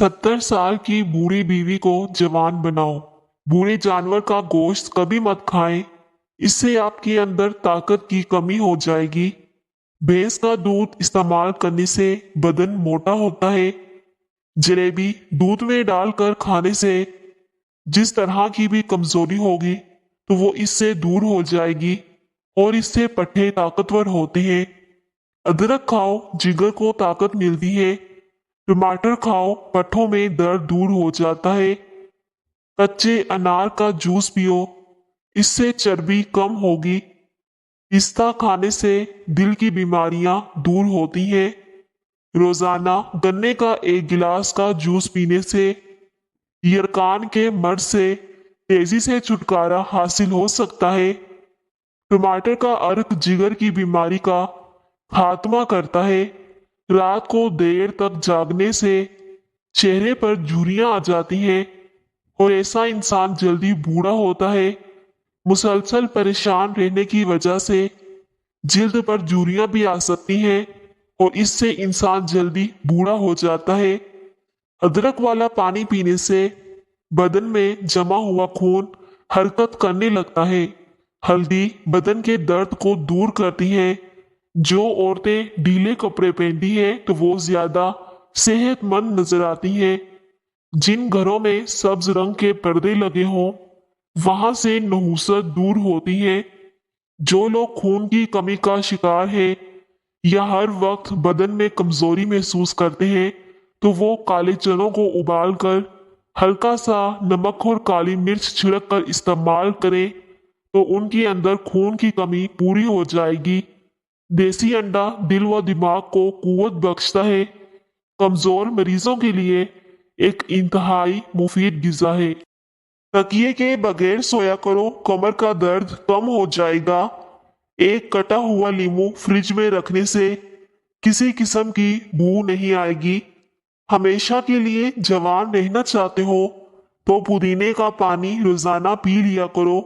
70 साल की बूढ़ी बीवी को जवान बनाओ। बूढ़े जानवर का गोश्त कभी मत खाएं, इससे आपके अंदर ताकत की कमी हो जाएगी। भैंस का दूध इस्तेमाल करने से बदन मोटा होता है। जलेबी दूध में डालकर खाने से जिस तरह की भी कमजोरी होगी तो वो इससे दूर हो जाएगी और इससे पट्टे ताकतवर होते हैं। अदरक खाओ, जिगर को ताकत मिलती है। टमाटर खाओ, पट्ठों में दर्द दूर हो जाता है। कच्चे अनार का जूस पियो, इससे चर्बी कम होगी। पिस्ता खाने से दिल की बीमारियां दूर होती हैं। रोजाना गन्ने का 1 गिलास का जूस पीने से यरकान के मर्ज से तेजी से छुटकारा हासिल हो सकता है। टमाटर का अर्क जिगर की बीमारी का खात्मा करता है। रात को देर तक जागने से चेहरे पर झुर्रियां आ जाती हैं और ऐसा इंसान जल्दी बूढ़ा होता है। मुसलसल परेशान रहने की वजह से जिल्द पर झुर्रियां भी आ सकती हैं और इससे इंसान जल्दी बूढ़ा हो जाता है। अदरक वाला पानी पीने से बदन में जमा हुआ खून हरकत करने लगता है। हल्दी बदन के दर्द को दूर करती है। जो औरतें ढीले कपड़े पहनती हैं तो वो ज्यादा सेहतमंद नजर आती हैं। जिन घरों में सब्ज रंग के पर्दे लगे हों वहां से नहुसत दूर होती है। जो लोग खून की कमी का शिकार है या हर वक्त बदन में कमजोरी महसूस करते हैं तो वो काले चनों को उबाल कर हल्का सा नमक और काली मिर्च छिड़क कर इस्तेमाल करें तो उनके अंदर खून की कमी पूरी हो जाएगी। देसी अंडा दिल व दिमाग को कुव्वत बख्शता है। कमजोर मरीजों के लिए एक इंतहाई मुफीद गिज़ा है। तकिए के बगैर सोया करो, कमर का दर्द कम हो जाएगा। एक कटा हुआ नींबू फ्रिज में रखने से किसी किस्म की बू नहीं आएगी। हमेशा के लिए जवान रहना चाहते हो तो पुदीने का पानी रोजाना पी लिया करो।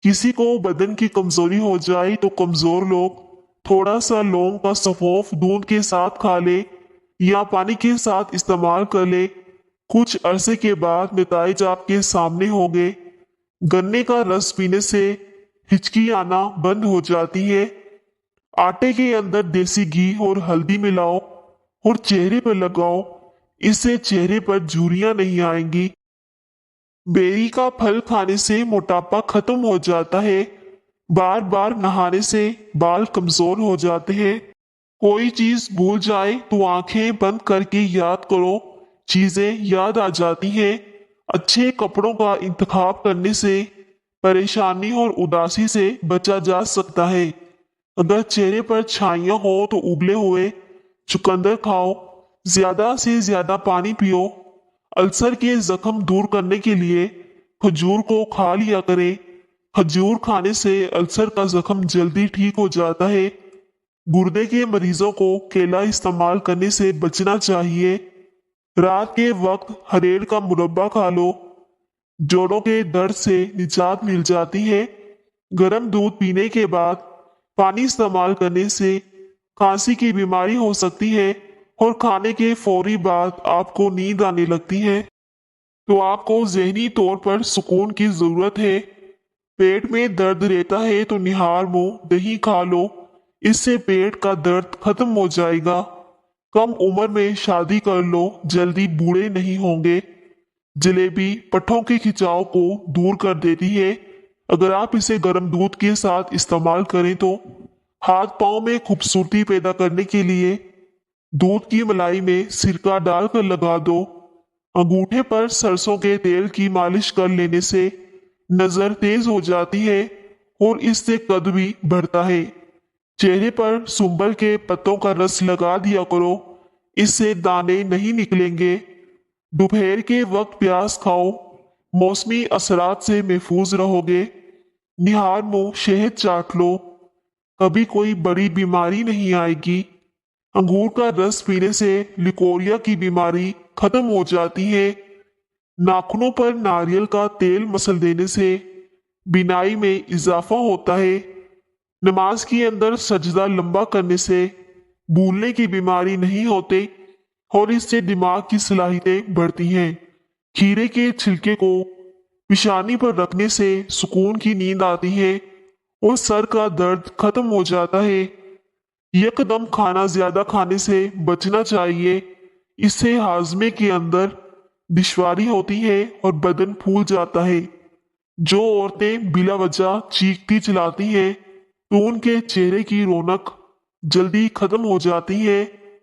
किसी को बदन की कमजोरी हो जाए तो कमजोर लोग थोड़ा सा लौंग का सफोफ दूध के साथ खा ले या पानी के साथ इस्तेमाल कर ले। कुछ अरसे के बाद नताइज आपके सामने होंगे। गन्ने का रस पीने से हिचकी आना बंद हो जाती है। आटे के अंदर देसी घी और हल्दी मिलाओ और चेहरे पर लगाओ, इससे चेहरे पर झुर्रियां नहीं आएंगी। बेरी का फल खाने से मोटापा खत्म हो जाता है। बार बार नहाने से बाल कमजोर हो जाते हैं। कोई चीज भूल जाए तो आंखें बंद करके याद करो, चीजें याद आ जाती हैं। अच्छे कपड़ों का इंतखाब करने से परेशानी और उदासी से बचा जा सकता है। अगर चेहरे पर छाइयां हो तो उबले हुए चुकंदर खाओ। ज्यादा से ज्यादा पानी पियो। अल्सर के जख्म दूर करने के लिए खजूर को खा लिया करें। खजूर खाने से अल्सर का जख्म जल्दी ठीक हो जाता है। गुर्दे के मरीजों को केला इस्तेमाल करने से बचना चाहिए। रात के वक्त हरेड़ का मुरब्बा खा लो, जोड़ों के दर्द से निजात मिल जाती है। गर्म दूध पीने के बाद पानी इस्तेमाल करने से खांसी की बीमारी हो सकती है और खाने के फौरी बाद आपको नींद आने लगती है। तो आपको जहनी तौर पर सुकून की जरूरत है। पेट में दर्द रहता है तो निहार मुंह दही खा लो, इससे पेट का दर्द खत्म हो जाएगा। कम उम्र में शादी कर लो, जल्दी बूढ़े नहीं होंगे। जलेबी पट्ठों के खिंचाव को दूर कर देती है। अगर आप इसे गर्म दूध के साथ इस्तेमाल करें तो हाथ पांव में खूबसूरती पैदा करने के लिए दूध की मलाई में सिरका डालकर लगा दो। अंगूठे पर सरसों के तेल की मालिश कर लेने से नजर तेज हो जाती है और इससे कद भी बढ़ता है। चेहरे पर सुंबल के पत्तों का रस लगा दिया करो, इससे दाने नहीं निकलेंगे। दोपहर के वक्त प्याज खाओ, मौसमी असरात से महफूज रहोगे। निहार मुंह शहद चाट लो, कभी कोई बड़ी बीमारी नहीं आएगी। अंगूर का रस पीने से लिकोरिया की बीमारी खत्म हो जाती है। नाखूनों पर नारियल का तेल मसल देने से बिनाई में इजाफा होता है। नमाज के अंदर सजदा लंबा करने से भूलने की बीमारी नहीं होती। और इससे दिमाग की सलाहियतें बढ़ती हैं। खीरे के छिलके को पेशानी पर रखने से सुकून की नींद आती है और सर का दर्द खत्म हो जाता है। यकदम खाना ज्यादा खाने से बचना चाहिए। इससे हाजमे के अंदर दुश्वारी होती है और बदन फूल जाता है। जो औरतें बिला वजह चीखती चिल्लाती हैं तो उनके चेहरे की रौनक जल्दी खत्म हो जाती है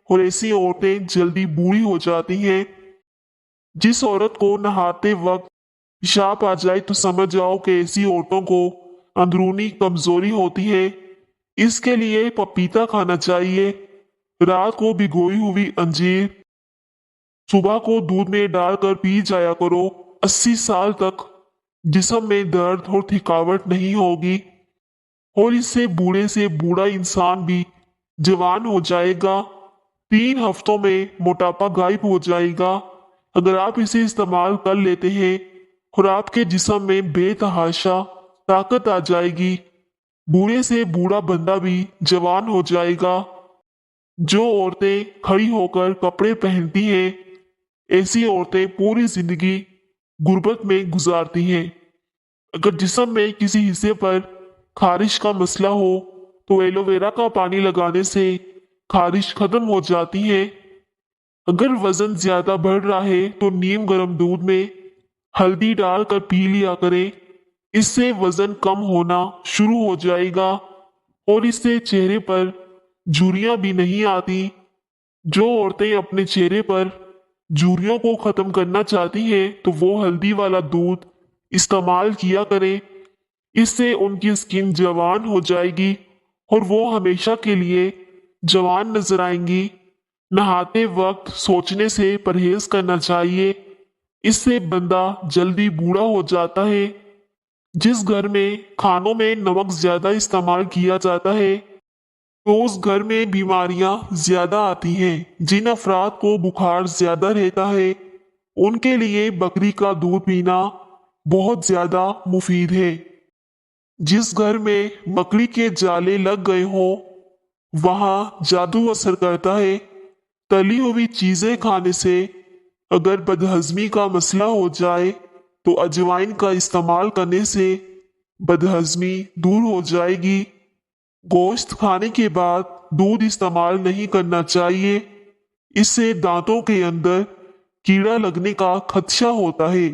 और ऐसी औरतें जल्दी बूढ़ी हो जाती हैं। जिस औरत को नहाते वक्त पेशाब आ जाए तो समझ जाओ कि ऐसी औरतों को अंदरूनी कमजोरी होती है। इसके लिए पपीता खाना चाहिए। रात को भिगोई हुई अंजीर सुबह को दूध में डालकर पी जाया करो। 80 साल तक जिस्म में दर्द और थकावट नहीं होगी और इससे बूढ़े से बूढ़ा इंसान भी जवान हो जाएगा। 3 हफ्तों में मोटापा गायब हो जाएगा अगर आप इसे इस्तेमाल कर लेते हैं और आपके जिस्म में बेतहाशा ताकत आ जाएगी। बूढ़े से बूढ़ा बंदा भी जवान हो जाएगा। जो औरतें खड़ी होकर कपड़े पहनती हैं ऐसी औरतें पूरी जिंदगी गुर्बत में गुजारती हैं। अगर जिस्म में किसी हिस्से पर खारिश का मसला हो तो एलोवेरा का पानी लगाने से खारिश खत्म हो जाती है। अगर वजन ज्यादा बढ़ रहा है तो नीम गर्म दूध में हल्दी डालकर पी लिया करें। इससे वजन कम होना शुरू हो जाएगा और इससे चेहरे पर झुर्रियां भी नहीं आती। जो औरतें अपने चेहरे पर झुर्रियों को खत्म करना चाहती हैं तो वो हल्दी वाला दूध इस्तेमाल किया करें। इससे उनकी स्किन जवान हो जाएगी और वो हमेशा के लिए जवान नजर आएंगी। नहाते वक्त सोचने से परहेज करना चाहिए। इससे बंदा जल्दी बूढ़ा हो जाता है। जिस घर में खानों में नमक ज्यादा इस्तेमाल किया जाता है तो उस घर में बीमारियां ज्यादा आती हैं। जिन अफराद को बुखार ज्यादा रहता है उनके लिए बकरी का दूध पीना बहुत ज्यादा मुफीद है। जिस घर में मकड़ी के जाले लग गए हों वहां जादू असर करता है। तली हुई चीजें खाने से अगर बदहजमी का मसला हो जाए तो अजवाइन का इस्तेमाल करने से बदहजमी दूर हो जाएगी। गोश्त खाने के बाद दूध इस्तेमाल नहीं करना चाहिए। इससे दांतों के अंदर कीड़ा लगने का खदशा होता है।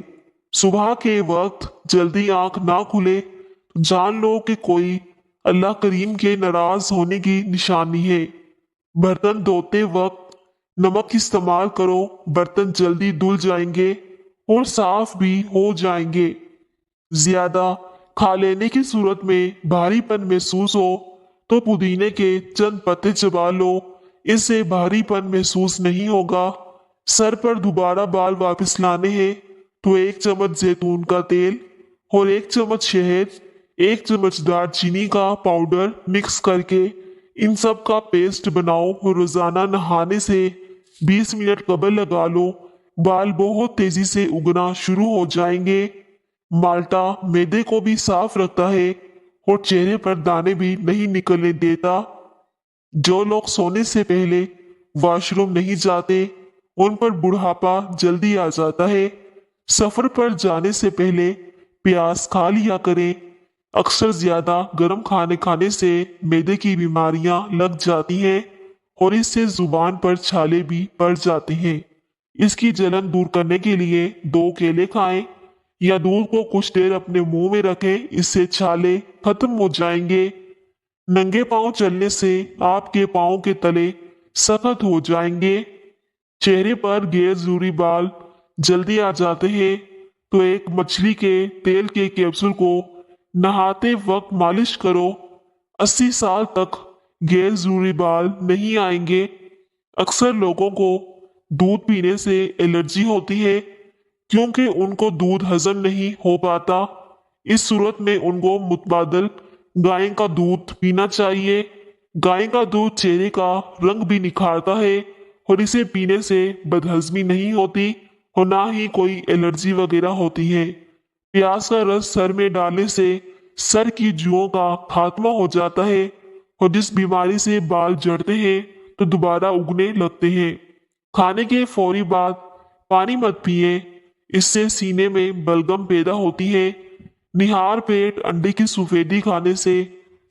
सुबह के वक्त जल्दी आंख ना खुले तो जान लो कि कोई अल्लाह करीम के नाराज होने की निशानी है। बर्तन धोते वक्त नमक इस्तेमाल करो। बर्तन जल्दी धुल जाएंगे और साफ भी हो जाएंगे। ज्यादा खा लेने की सूरत में भारीपन महसूस हो तो पुदीने के चंद पत्ते चबा लो। इससे भारीपन महसूस नहीं होगा। सर पर दोबारा बाल वापस लाने हैं तो 1 चम्मच जैतून का तेल और 1 चम्मच शहद, 1 चम्मच दालचीनी का पाउडर मिक्स करके इन सब का पेस्ट बनाओ और रोजाना नहाने से 20 मिनट कबल लगा लो। बाल बहुत तेजी से उगना शुरू हो जाएंगे। माल्टा मैदे को भी साफ रखता है और चेहरे पर दाने भी नहीं निकलने देता। जो लोग सोने से पहले वॉशरूम नहीं जाते उन पर बुढ़ापा जल्दी आ जाता है। सफर पर जाने से पहले प्याज खा लिया करें। अक्सर ज्यादा गर्म खाने खाने से मैदे की बीमारियां लग जाती हैं और इससे जुबान पर छाले भी पड़ जाते हैं। इसकी जलन दूर करने के लिए 2 केले खाएं या दूध को कुछ देर अपने मुंह में रखें। इससे छाले खत्म हो जाएंगे। नंगे पांव चलने से आपके पांव के तले सख्त हो जाएंगे। चेहरे पर गैर जरूरी बाल जल्दी आ जाते हैं तो एक मछली के तेल के कैप्सूल को नहाते वक्त मालिश करो। 80 साल तक गैर जरूरी बाल नहीं आएंगे। अक्सर लोगों को दूध पीने से एलर्जी होती है क्योंकि उनको दूध हजम नहीं हो पाता। इस सूरत में उनको मुतबादल गाय का दूध पीना चाहिए। गाय का दूध चेहरे का रंग भी निखारता है और इसे पीने से बदहजमी नहीं होती और ना ही कोई एलर्जी वगैरह होती है। प्याज का रस सर में डालने से सर की जुओं का खात्मा हो जाता है और जिस बीमारी से बाल झड़ते हैं तो दोबारा उगने लगते हैं। खाने के फौरी बाद पानी मत पिए, इससे सीने में बलगम पैदा होती है। निहार पेट अंडे की सफेदी खाने से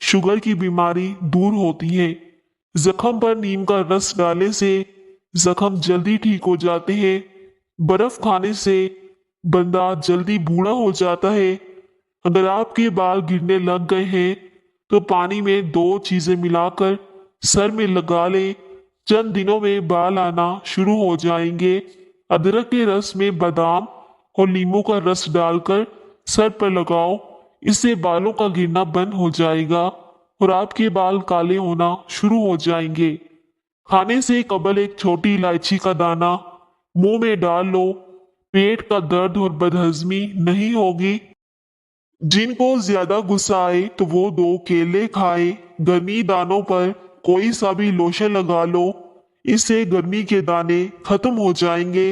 शुगर की बीमारी दूर होती है। जख्म पर नीम का रस डालने से जख्म जल्दी ठीक हो जाते हैं। बर्फ खाने से बंदा जल्दी बूढ़ा हो जाता है। अगर आपके बाल गिरने लग गए हैं तो पानी में दो चीजें मिलाकर सर में लगा ले। चंद दिनों में बाल आना शुरू हो जाएंगे। अदरक के रस में बादाम और नींबू का रस डालकर सर पर लगाओ, इससे बालों का गिरना बंद हो जाएगा और आपके बाल काले होना शुरू हो जाएंगे। खाने से कबल एक छोटी इलायची का दाना मुंह में डाल लो, पेट का दर्द और बदहजमी नहीं होगी। जिनको ज्यादा गुस्सा आए तो वो दो केले खाए। गर्मी दानों पर कोई सा भी लोशन लगा लो, इससे गर्मी के दाने खत्म हो जाएंगे।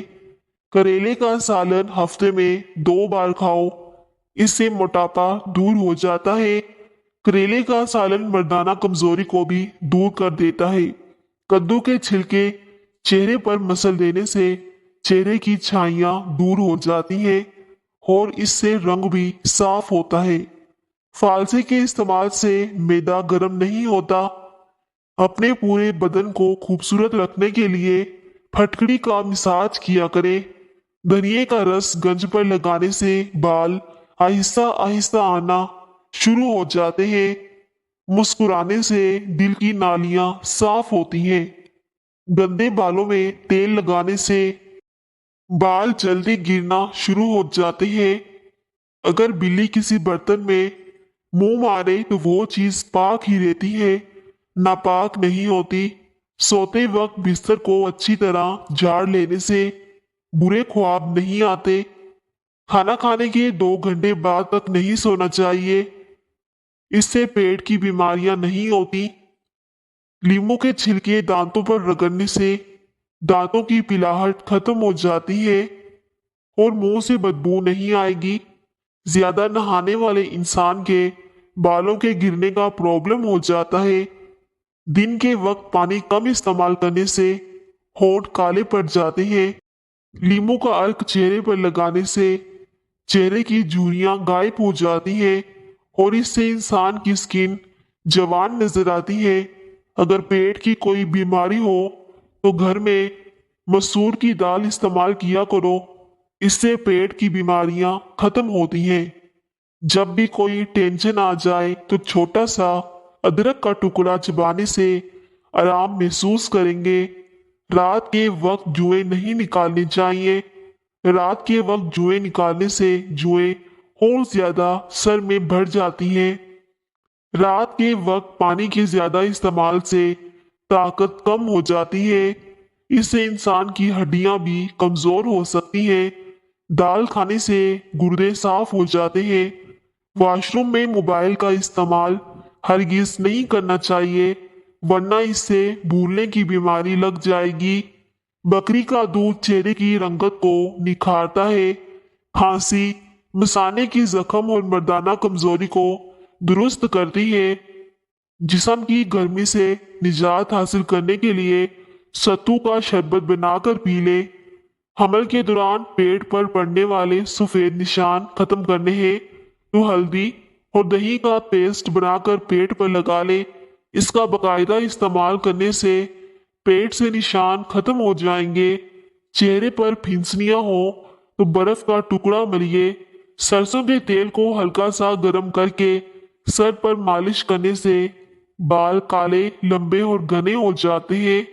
करेले का सालन हफ्ते में 2 बार खाओ, इससे मोटापा दूर हो जाता है। करेले का सालन मर्दाना कमजोरी को भी दूर कर देता है। कद्दू के छिलके चेहरे पर मसल देने से चेहरे की छाइयां दूर हो जाती हैं और इससे रंग भी साफ होता है। फालसे के इस्तेमाल से मैदा गर्म नहीं होता। अपने पूरे बदन को खूबसूरत रखने के लिए फटकड़ी का मसाज किया करें। धनिए का रस गंज पर लगाने से बाल आहिस्ता आहिस्ता आना शुरू हो जाते हैं। मुस्कुराने से दिल की नालियां साफ होती हैं। गंदे बालों में तेल लगाने से बाल जल्दी गिरना शुरू हो जाते हैं। अगर बिल्ली किसी बर्तन में मुंह मारे तो वो चीज पाक ही रहती है, नापाक नहीं होती। सोते वक्त बिस्तर को अच्छी तरह झाड़ लेने से बुरे ख्वाब नहीं आते। खाना खाने के 2 घंटे बाद तक नहीं सोना चाहिए, इससे पेट की बीमारियां नहीं होती। नींबू के छिलके दांतों पर रगड़ने से दांतों की पिलाहट खत्म हो जाती है और मुंह से बदबू नहीं आएगी। ज्यादा नहाने वाले इंसान के बालों के गिरने का प्रॉब्लम हो जाता है। दिन के वक्त पानी कम इस्तेमाल करने से होंठ काले पड़ जाते हैं। नींबू का अर्क चेहरे पर लगाने से चेहरे की झुर्रियां गायब हो जाती हैं और इससे इंसान की स्किन जवान नजर आती है। अगर पेट की कोई बीमारी हो तो घर में मसूर की दाल इस्तेमाल किया करो, इससे पेट की बीमारियां खत्म होती हैं। जब भी कोई टेंशन आ जाए तो छोटा सा अदरक का टुकड़ा चबाने से आराम महसूस करेंगे। रात के वक्त जुएं नहीं निकालने चाहिए। रात के वक्त जुएं निकालने से जुएं और ज्यादा सर में भर जाती हैं। रात के वक्त पानी के ज्यादा इस्तेमाल से ताकत कम हो जाती है, इससे इंसान की हड्डियां भी कमजोर हो सकती हैं। दाल खाने से गुर्दे साफ हो जाते हैं। वॉशरूम में मोबाइल का इस्तेमाल हरगिज नहीं करना चाहिए, वरना इससे भूलने की बीमारी लग जाएगी। बकरी का दूध चेहरे की रंगत को निखारता है। खांसी मसाने की जख्म और मर्दाना कमजोरी को दुरुस्त करती है। जिस्म की गर्मी से निजात हासिल करने के लिए सत्तू का शरबत बनाकर पी ले। हमल के दौरान पेट पर पड़ने वाले सफेद निशान खत्म करने हैं तो हल्दी और दही का पेस्ट बनाकर पेट पर लगा ले। इसका बाकायदा इस्तेमाल करने से पेट से निशान खत्म हो जाएंगे। चेहरे पर फिंसनियां हो तो बर्फ का टुकड़ा मलिए। सरसों के तेल को हल्का सा गर्म करके सर पर मालिश करने से बाल काले लंबे और घने हो जाते हैं।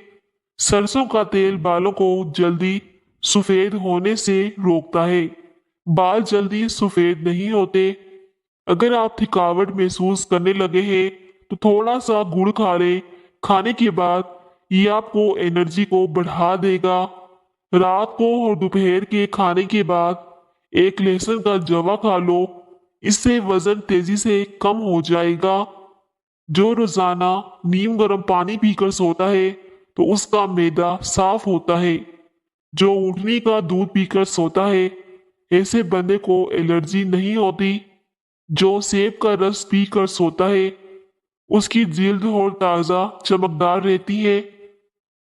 सरसों का तेल बालों को जल्दी सफेद होने से रोकता है। बाल जल्दी सफेद नहीं होते। अगर आप थकावट महसूस करने लगे हैं तो थोड़ा सा गुड़ खा लें। खाने के बाद ये आपको एनर्जी को बढ़ा देगा। रात को और दोपहर के खाने के बाद एक लहसुन का जवा खा लो, इससे वजन तेजी से कम हो जाएगा। जो रोजाना नीम गर्म पानी पीकर सोता है तो उसका मैदा साफ होता है। जो ऊँटनी का दूध पीकर सोता है ऐसे बंदे को एलर्जी नहीं होती। जो सेब का रस पीकर सोता है उसकी जिल्द और ताजा चमकदार रहती है।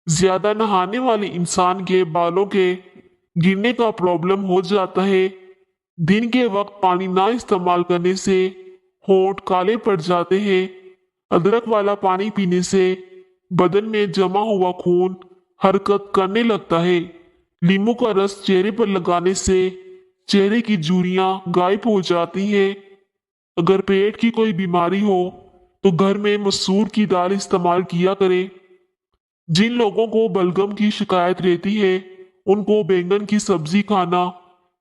ज्यादा नहाने वाले इंसान के बालों के गिरने का प्रॉब्लम हो जाता है। दिन के वक्त पानी ना इस्तेमाल करने से होंठ काले पड़ जाते हैं। अदरक वाला पानी पीने से बदन में जमा हुआ खून हरकत करने लगता है। नींबू का रस चेहरे पर लगाने से चेहरे की झुर्रियां गायब हो जाती हैं। अगर पेट की कोई बीमारी हो तो घर में मसूर की दाल इस्तेमाल किया करें। जिन लोगों को बलगम की शिकायत रहती है उनको बैंगन की सब्जी खाना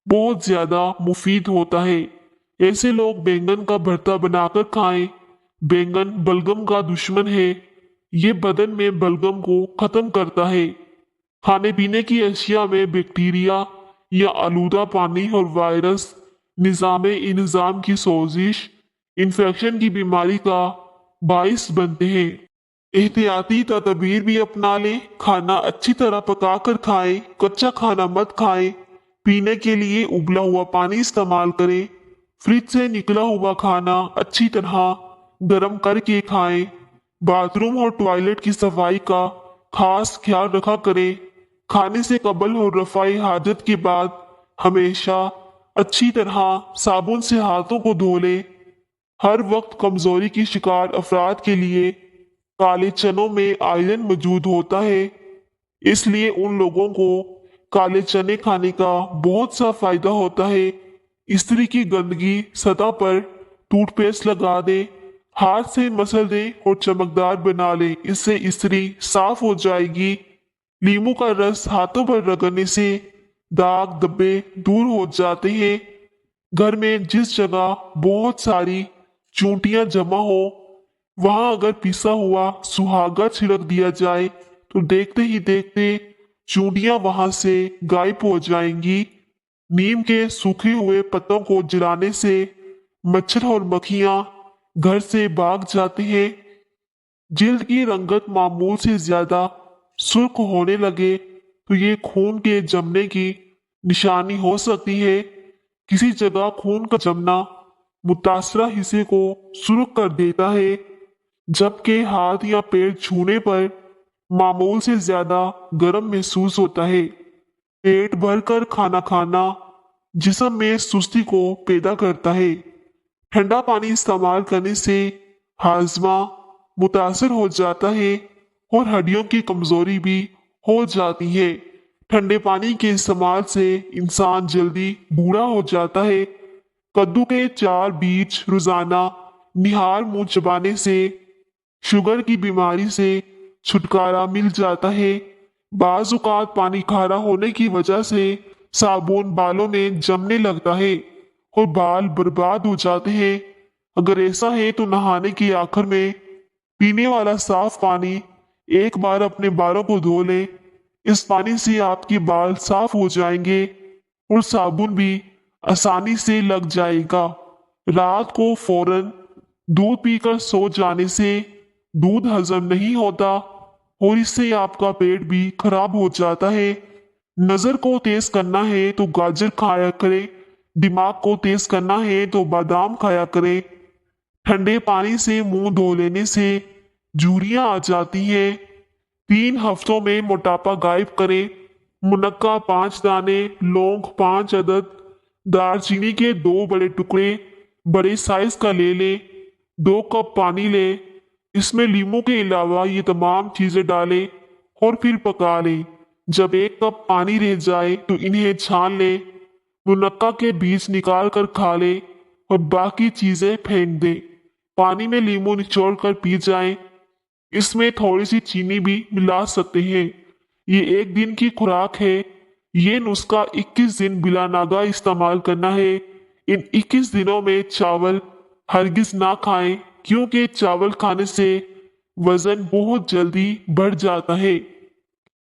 बहुत ज्यादा मुफीद होता है। ऐसे लोग बैंगन का भरता बनाकर खाएं। बैंगन बलगम का दुश्मन है। ये बदन में बलगम को खत्म करता है। खाने पीने की अशिया में बैक्टीरिया या आलूदा पानी और वायरस निज़ाम इंतजाम की सोजिश इन्फेक्शन की बीमारी का बाइस बनते हैं। एहतियाती तदबीर भी अपना लें। खाना अच्छी तरह पका कर खाएं। कच्चा खाना मत खाएं। पीने के लिए उबला हुआ पानी इस्तेमाल करें। फ्रिज से निकला हुआ खाना अच्छी तरह गर्म करके खाएं। बाथरूम और टॉयलेट की सफाई का खास ख्याल रखा करें। खाने से कबल और रफाई हाजत के बाद हमेशा अच्छी तरह साबुन से हाथों को धो लें। हर वक्त कमजोरी की शिकार अफराद के लिए काले चनों में आयरन मौजूद होता है, इसलिए उन लोगों को काले चने खाने का बहुत सा फायदा होता है। इस्त्री की गंदगी सतह पर टूथपेस्ट लगा दे, हाथ से मसल दे और चमकदार बना ले। इससे इस्त्री साफ हो जाएगी। नींबू का रस हाथों पर रगड़ने से दाग धब्बे दूर हो जाते हैं। घर में जिस जगह बहुत सारी चूंटियां जमा हो वहां अगर पिसा हुआ सुहागा छिड़क दिया जाए तो देखते ही देखते चूंटियां वहां से गायब हो जाएंगी। नीम के सूखे हुए पत्तों को जलाने से मच्छर और मक्खियां घर से भाग जाते हैं। जिल्द की रंगत मामूल से ज्यादा सुर्ख होने लगे तो ये खून के जमने की निशानी हो सकती है। किसी जगह खून का जमना मुतासरा हिस्से को सुर्ख कर देता है, जबकि हाथ या पैर छूने पर मामूल से ज्यादा गर्म महसूस होता है। पेट भरकर खाना खाना जिस्म में सुस्ती को पैदा करता है। ठंडा पानी इस्तेमाल करने से हाजमा मुतासर हो जाता है और हड्डियों की कमजोरी भी हो जाती है। ठंडे पानी के इस्तेमाल से इंसान जल्दी बूढ़ा हो जाता है। कद्दू के 4 बीज रोजाना निहार मुंह चबाने से शुगर की बीमारी से छुटकारा मिल जाता है। बाज औकात पानी खारा होने की वजह से साबुन बालों में जमने लगता है और बाल बर्बाद हो जाते हैं। अगर ऐसा है तो नहाने की आखिर में पीने वाला साफ पानी एक बार अपने बालों को धो लें। इस पानी से आपके बाल साफ हो जाएंगे और साबुन भी आसानी से लग जाएगा। रात को फौरन दूध पीकर सो जाने से दूध हजम नहीं होता और इससे आपका पेट भी खराब हो जाता है। नजर को तेज करना है तो गाजर खाया करें। दिमाग को तेज करना है तो बादाम खाया करें। ठंडे पानी से मुंह धो लेने से झुर्रियां आ जाती हैं। 3 हफ्तों में मोटापा गायब करें। मुनक्का 5 दाने, लौंग 5 अदद, दालचीनी के 2 बड़े टुकड़े बड़े साइज का ले लें। 2 कप पानी लें। इसमें लीमू के अलावा ये तमाम चीजें डालें और फिर पका लें। जब 1 कप पानी रह जाए तो इन्हें छान लें। मुनक्का के बीज निकाल कर खा लें और बाकी चीजें फेंक दें। पानी में लीमू निचोड़ कर पी जाएं। इसमें थोड़ी सी चीनी भी मिला सकते हैं। ये 1 दिन की खुराक है। ये नुस्खा 21 दिन बिला नागा इस्तेमाल करना है। इन 21 दिनों में चावल हरगिज ना खाएं, क्योंकि चावल खाने से वजन बहुत जल्दी बढ़ जाता है।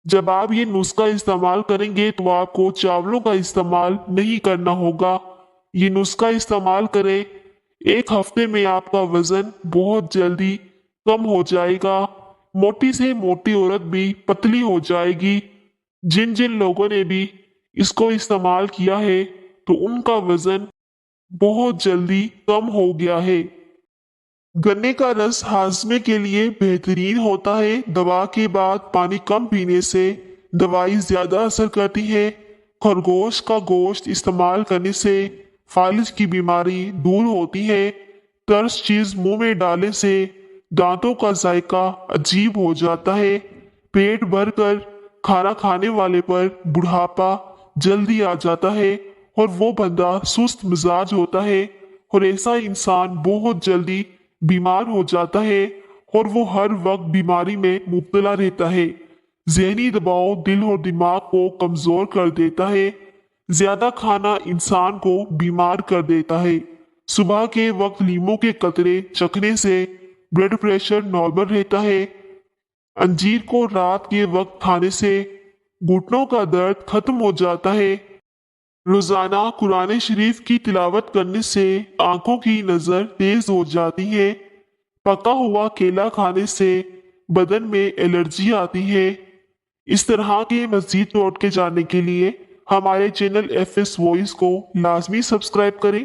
जब आप ये नुस्खा इस्तेमाल करेंगे तो आपको चावलों का इस्तेमाल नहीं करना होगा। ये नुस्खा इस्तेमाल करें। 1 हफ्ते में आपका वजन बहुत जल्दी कम हो जाएगा। मोटी से मोटी औरत भी पतली हो जाएगी। जिन जिन लोगों ने भी इसको इस्तेमाल किया है तो उनका वजन बहुत जल्दी कम हो गया है। गन्ने का रस हाजमे के लिए बेहतरीन होता है। दवा के बाद पानी कम पीने से दवाई ज्यादा असर करती है। खरगोश का गोश्त इस्तेमाल करने से फालिज की बीमारी दूर होती है। तर्स चीज मुंह में डालने से दांतों का जायका अजीब हो जाता है। पेट भरकर खाना खाने वाले पर बुढ़ापा जल्दी आ जाता है और वो बंदा सुस्त मिजाज होता है और ऐसा इंसान बहुत जल्दी बीमार हो जाता है और वो हर वक्त बीमारी में मुब्तला रहता है। जहनी दबाव दिल और दिमाग को कमजोर कर देता है। ज्यादा खाना इंसान को बीमार कर देता है। सुबह के वक्त लीमू के कतरे चखने से ब्लड प्रेशर नॉर्मल रहता है। अंजीर को रात के वक्त खाने से घुटनों का दर्द खत्म हो जाता है। रोजाना कुरान शरीफ की तिलावत करने से आंखों की नजर तेज हो जाती है। पका हुआ केला खाने से बदन में एलर्जी आती है। इस तरह के मजीद नोट के जानने के लिए हमारे चैनल FS वॉइस को लाजमी सब्सक्राइब करें।